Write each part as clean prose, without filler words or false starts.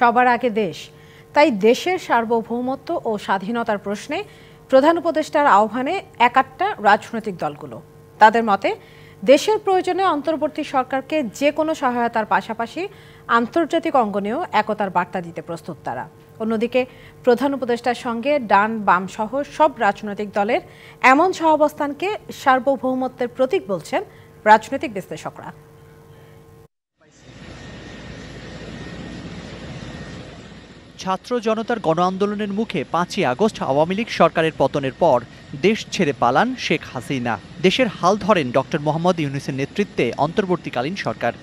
সবার আগে দেশ, তাই দেশের সার্বভৌমত্ব ও স্বাধীনতার প্রশ্নে প্রধান উপদেষ্টার আহ্বানে একাট্টা রাজনৈতিক দলগুলো। তাদের মতে দেশের প্রয়োজনে অন্তর্বর্তী সরকারকে যে কোনো সহায়তার পাশাপাশি আন্তর্জাতিক অঙ্গনেও একতার বার্তা দিতে প্রস্তুত তারা। অন্যদিকে প্রধান উপদেষ্টার সঙ্গে ডান বাম সহ সব রাজনৈতিক দলের এমন সহাবস্থানকে সার্বভৌমত্বের প্রতীক বলছেন রাজনৈতিক বিশ্লেষকরা। ছাত্র জনতার গণ আন্দোলনের মুখে 5ই আগস্ট আওয়ামী লীগ সরকারের পতনের পর দেশ ছেড়ে পালান শেখ হাসিনা। দেশের হাল ধরেন ডক্টর মোহাম্মদ ইউনূসের নেতৃত্বে অন্তর্বর্তীকালীন সরকার।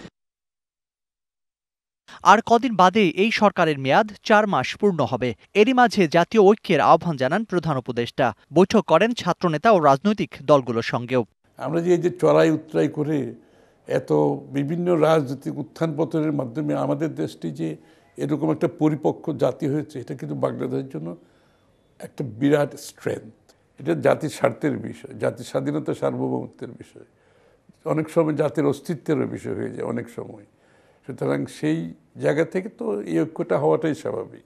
আর কদিন বাদে এই সরকারের মেয়াদ 4 মাস পূর্ণ হবে। এরই মাঝে জাতীয় ঐক্যের আহ্বান জানান প্রধান উপদেষ্টা। বৈঠক করেন ছাত্রনেতা ও রাজনৈতিক দলগুলোর সঙ্গেও। আমরা যে চড়াই উতরাই করে এত বিভিন্ন রাজনৈতিক উত্থান পতনের মাধ্যমে আমাদের দেশটি যে এরকম একটা পরিপক্ক জাতি হয়েছে, এটা কিন্তু বাংলাদেশের জন্য একটা বিরাট স্ট্রেংথ। এটা জাতির স্বার্থের বিষয়, জাতির স্বাধীনতা সার্বভৌমত্বের বিষয়, অনেক সময় জাতির অস্তিত্বেরও বিষয় হয়ে যায় অনেক সময়। সুতরাং সেই জায়গা থেকে তো এই ঐক্যটা হওয়াটাই স্বাভাবিক।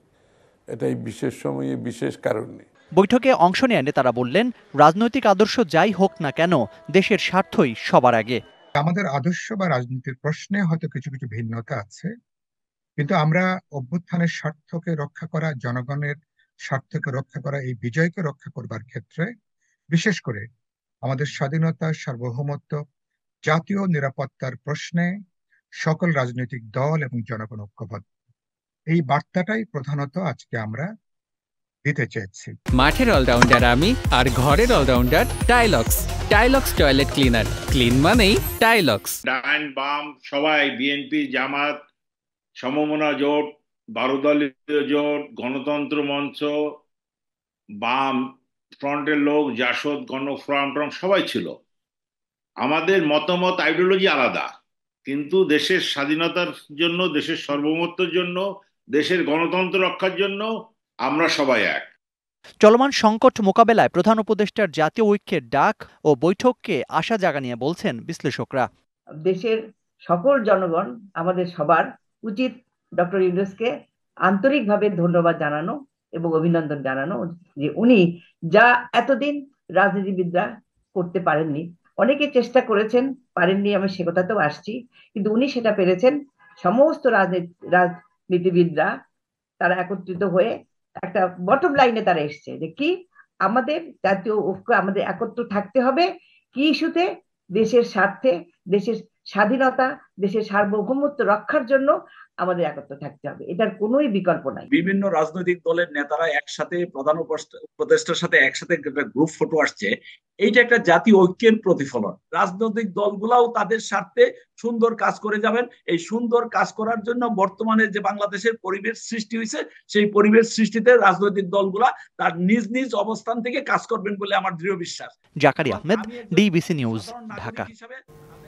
এটা এই বিশেষ সময়ে বিশেষ কারণে। বৈঠকে অংশ নেয়া নেতারা বললেন, রাজনৈতিক আদর্শ যাই হোক না কেন, দেশের স্বার্থই সবার আগে। আমাদের আদর্শ বা রাজনীতির প্রশ্নে হয়তো কিছু কিছু ভিন্নতা আছে, কিন্তু আমরা অভ্যুত্থানের স্বার্থকে রক্ষা করা, জনগণের স্বার্থকে রক্ষা করা, এই বিজয়কে রক্ষা করবার ক্ষেত্রে বিশেষ করে আমাদের স্বাধীনতা, সার্বভৌমত্ব, জাতীয় নিরাপত্তার প্রশ্নে সকল রাজনৈতিক দল এবং জনগণ ঐক্যবদ্ধ। এই বার্তাটাই প্রধানত আজকে আমরা দিতে চেয়েছি। মাঠের অলরাউন্ডার আমি, আর ঘরের allrounder Tilex. Tilex toilet cleaner, clean মানেই টাইলক্স। ডান বাম সবাই, বিএনপি, জামাত, সমমনা জোট, 12 দলীয় জোট, গণতন্ত্র মঞ্চ, বাম ফ্রন্টের লোক, জাসদ, গণফ্রন্ট সবাই ছিল। আমাদের মতামত, আইডিওলজি আলাদা, কিন্তু দেশের স্বাধীনতার জন্য, দেশের সার্বভৌমত্বের জন্য, দেশের গণতন্ত্র রক্ষার জন্য আমরা সবাই এক। চলমান সংকট মোকাবেলায় প্রধান উপদেষ্টার জাতীয় ঐক্যের ডাক ও বৈঠককে আশা জাগানিয়ে বলছেন বিশ্লেষকরা। দেশের সকল জনগণ, আমাদের সবার উচিত ডক্টর ইউনূসকে আন্তরিকভাবে ধন্যবাদ জানানো এবং অভিনন্দন জানানো, যে উনি যা এতদিন রাজনীতিবিদরা করতে পারেননি। অনেকে চেষ্টা করেছেন, পারেননি, আমি সে কথাতেও আসছি, কিন্তু উনি সেটা পেরেছেন। সমস্ত রাজনীতিবিদরা তারা একত্রিত হয়ে একটা বটম লাইনে তারা এসছে, যে কি আমাদের জাতীয় ঐক্য, আমাদের একত্র থাকতে হবে কি ইস্যুতে, দেশের স্বার্থে, দেশের স্বাধীনতা, দেশের সার্বভৌমত্ব রক্ষার জন্য আমাদের একত্র থাকতে হবে। এটার কোনোই বিকল্প নাই। বিভিন্ন রাজনৈতিক দলের নেতারা একসাথে প্রধান উপদেষ্টার সাথে একসাথে একটা গ্রুপ ফটো আসছে, এইটা একটা জাতীয় ঐক্যের প্রতিফলন। রাজনৈতিক দলগুলাও তাদের স্বার্থে সুন্দর কাজ করে যাবেন। এই সুন্দর কাজ করার জন্য বর্তমানে যে বাংলাদেশের পরিবেশ সৃষ্টি হয়েছে, সেই পরিবেশ সৃষ্টিতে রাজনৈতিক দলগুলা তার নিজ নিজ অবস্থান থেকে কাজ করবেন বলে আমার দৃঢ় বিশ্বাস। Zakaria Ahmed, DBC news, Dhaka.